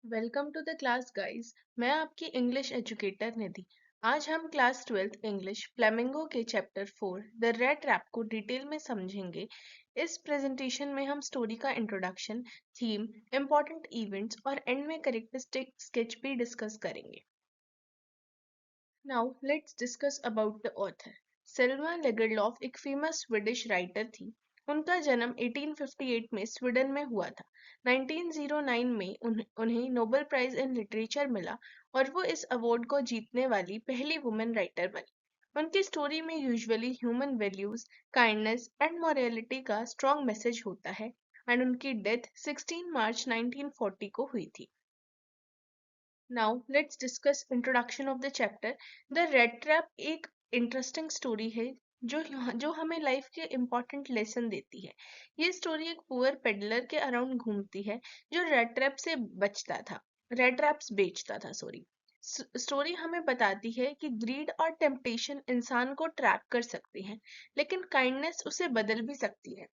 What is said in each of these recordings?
Welcome to the class guys. मैं आपकी English educator Nidhi. आज हम क्लास 12th इंग्लिश फ्लेमिंगो के चैप्टर 4 द रेड ट्रैप को डिटेल में समझेंगे। इस प्रेजेंटेशन में हम स्टोरी का इंट्रोडक्शन, थीम, इम्पोर्टेंट इवेंट्स और एंड में करेक्टरिस्टिक स्केच भी डिस्कस करेंगे। Now let's discuss about the author. Selma Lagerlof एक फेमस स्वीडिश राइटर थी। उनका जन्म 1858 में स्वीडन में हुआ था। 1909 में उन्हें नोबेल प्राइज इन लिटरेचर मिला और वो इस अवार्ड को जीतने वाली पहली वुमेन राइटर बनी। उनकी स्टोरी में usually human values, kindness and morality का स्ट्रॉन्ग मैसेज होता है एंड उनकी डेथ 16 मार्च 1940 को हुई थी। Now let's discuss introduction of the chapter. The Red Trap एक इंटरेस्टिंग स्टोरी है जो हमें लाइफ के इम्पोर्टेंट लेसन देती है। ये स्टोरी एक पुअर पेडलर के अराउंड घूमती है जो रेड ट्रैप से बचता था रेड ट्रैप्स बेचता था सॉरी। स्टोरी हमें बताती है कि ग्रीड और टेम्पटेशन इंसान को ट्रैप कर सकती हैं, लेकिन काइंडनेस उसे बदल भी सकती है।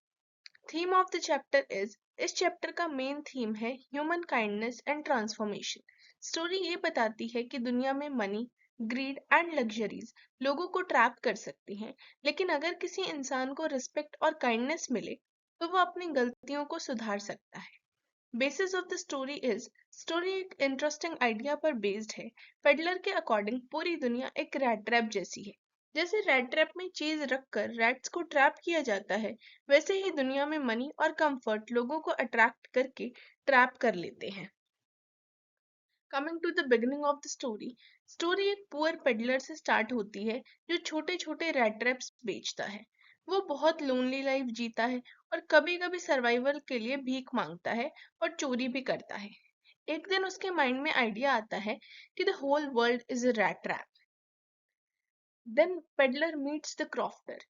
Theme of the chapter is, इस चैप्टर का मेन थीम है human kindness and transformation. Story ये बताती है कि दुनिया में मनी, ग्रीड एंड लग्जरीज लोगों को ट्रैप कर सकती हैं, लेकिन अगर किसी इंसान को रिस्पेक्ट और काइंडनेस मिले तो वो अपनी गलतियों को सुधार सकता है। Basis of the story is, story एक इंटरेस्टिंग आइडिया पर बेस्ड है। पेडलर के अकॉर्डिंग पूरी दुनिया एक रैट ट्रैप जैसी है। जैसे रैट ट्रैप में चीज रखकर रैट्स को ट्रैप किया जाता है, वैसे ही दुनिया में मनी और कंफर्ट लोगों को अट्रैक्ट करके ट्रैप कर लेते हैं। Coming to the beginning of the story, story एक पुअर पेडलर से स्टार्ट होती है जो छोटे छोटे रैट ट्रैप्स बेचता है। वो बहुत लोनली लाइफ जीता है और कभी कभी सर्वाइवल के लिए भीख मांगता है और चोरी भी करता है। एक दिन उसके माइंड में आइडिया आता है कि the whole world is a rat trap. Then peddler meets the crofter.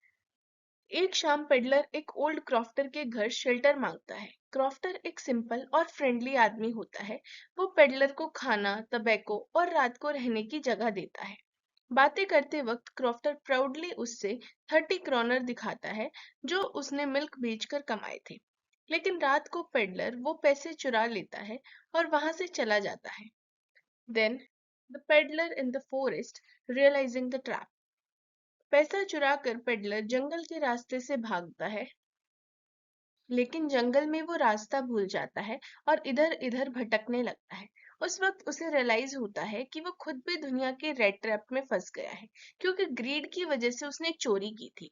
एक शाम पेडलर एक ओल्ड क्रॉफ्टर के घर शेल्टर मांगता है। क्रॉफ्टर एक सिंपल और फ्रेंडली आदमी होता है। वो पेडलर को खाना, टबैको और रात को रहने की जगह देता है। बातें करते वक्त क्रॉफ्टर प्राउडली उससे 30 क्रोनर दिखाता है जो उसने मिल्क बेचकर कमाए थे। लेकिन रात को पेडलर वो पैसे चुरा लेता है और वहां से चला जाता है। Then the peddler in the forest realising the trap. पैसा चुरा कर पेडलर जंगल के रास्ते से भागता है, लेकिन जंगल में वो रास्ता भूल जाता है और इधर इधर भटकने लगता है। उस वक्त उसे रियलाइज होता है कि वो खुद भी दुनिया के रेड ट्रैप में फंस गया है, क्योंकि ग्रीड की वजह से उसने चोरी की थी।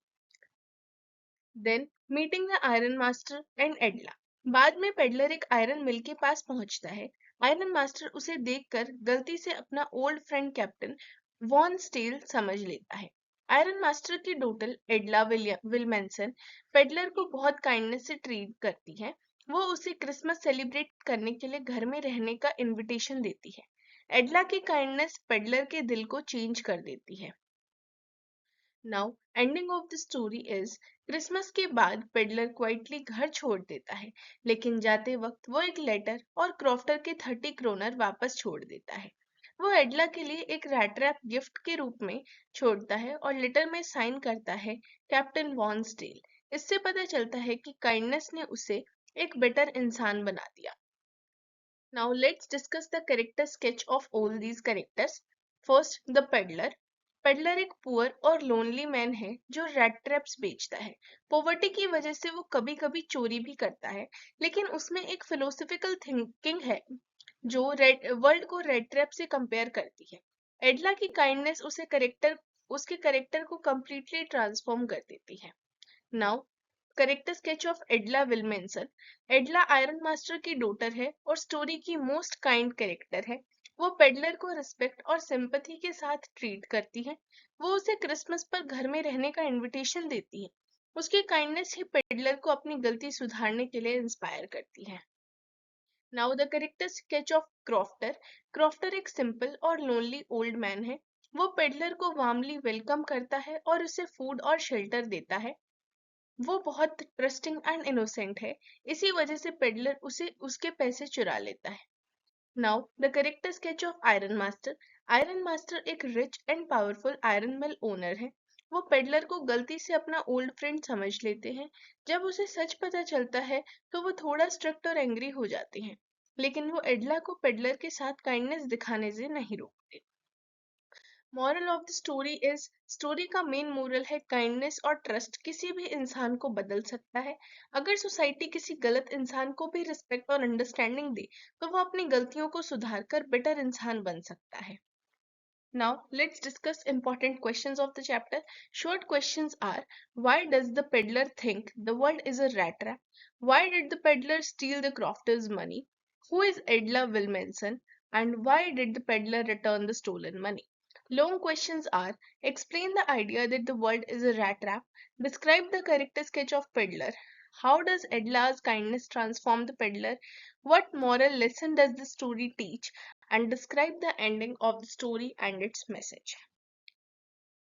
Then meeting the iron master and Edla. बाद में पेडलर एक आयरन मिल के पास पहुंचता है। आयरन मास्टर उसे देखकर गलती से अपना old friend Captain von Stahle समझ लेता है। आयरन मास्टर की डॉटर एडला विलमेंसन पेडलर को बहुत काइंडनेस से ट्रीट करती है। वो उसे क्रिसमस सेलिब्रेट करने के लिए घर में रहने का इनविटेशन देती है। एडला की काइंडनेस पेडलर के दिल को चेंज कर देती है। Now ending of the story is, Christmas के बाद पेडलर क्वाइटली घर छोड़ देता है, लेकिन जाते वक्त वो एक लेटर और क्रॉफ्टर के 30 क्रोनर वापस छोड़ देता है। वो एडला के लिए एक रैट रैप गिफ्ट के रूप में छोड़ता है और लेटर में साइन करता है कैप्टन वॉन स्टील। इससे पता चलता है कि काइंडनेस ने उसे एक बेटर इंसान बना दिया। Now let's discuss the character sketch of all these characters. First, the peddler. Peddler एक पुअर और लोनली मैन है जो रेड ट्रैप्स बेचता है। पॉवर्टी की वजह से वो कभी कभी चोरी भी करता है, लेकिन उसमें एक फिलोसफिकल थिंकिंग है जो रेड वर्ल्ड को रेड ट्रैप से कंपेयर करती है। एडला की काइंडनेस उसके करेक्टर को कम्प्लीटली ट्रांसफॉर्म कर देती है। Now character sketch of एडला विलमेंसन। एडला iron master की डॉटर है और स्टोरी की मोस्ट काइंड कैरेक्टर है। वो पेडलर को रिस्पेक्ट और सिंपैथी के साथ ट्रीट करती है। वो उसे क्रिसमस पर घर में रहने का इनविटेशन देती है। उसकी काइंडनेस ही पेडलर को अपनी गलती सुधारने के लिए इंस्पायर करती है। Now the character sketch of crofter. Crofter एक सिंपल और लोनली ओल्ड मैन है। वो पेडलर को वार्मली वेलकम करता है और उसे फूड और शेल्टर देता है। वो बहुत ट्रस्टिंग एंड इनोसेंट है, इसी वजह से पेडलर उसे उसके पैसे चुरा लेता है। Now the character sketch of iron master. Iron master एक rich and powerful iron mill owner है। वो पेडलर को गलती से अपना ओल्ड फ्रेंड समझ लेते हैं। जब उसे सच पता चलता है तो वो थोड़ा स्ट्रिक्ट और एंग्री हो जाते हैं। लेकिन वो एडला को पेडलर के साथ काइंडनेस दिखाने से नहीं रोकते। Moral of the story is, story का मेन मोरल है काइंडनेस और ट्रस्ट किसी भी इंसान को बदल सकता है। अगर सोसाइटी किसी गलत इंसान को भी रिस्पेक्ट और अंडरस्टैंडिंग दे तो वो अपनी गलतियों को सुधार कर बेटर इंसान बन सकता है। Now let's discuss important questions of the chapter. Short questions are: why does the peddler think the world is a rat trap? Why did the peddler steal the crofter's money? Who is Edla Wilmanson? And why did the peddler return the stolen money? Long questions are: explain the idea that the world is a rat trap. Describe the character sketch of peddler. How does Edla's kindness transform the peddler? What moral lesson does the story teach? And describe the ending of the story and its message.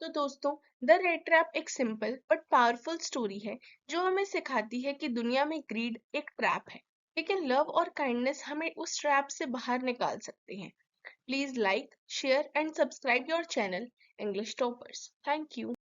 तो दोस्तों, the red trap एक simple but powerful story है जो हमें सिखाती है कि दुनिया में ग्रीड एक ट्रैप है, लेकिन लव और काइंडनेस हमें उस ट्रैप से बाहर निकाल सकते हैं। Please like, share and subscribe your channel English toppers. Thank you.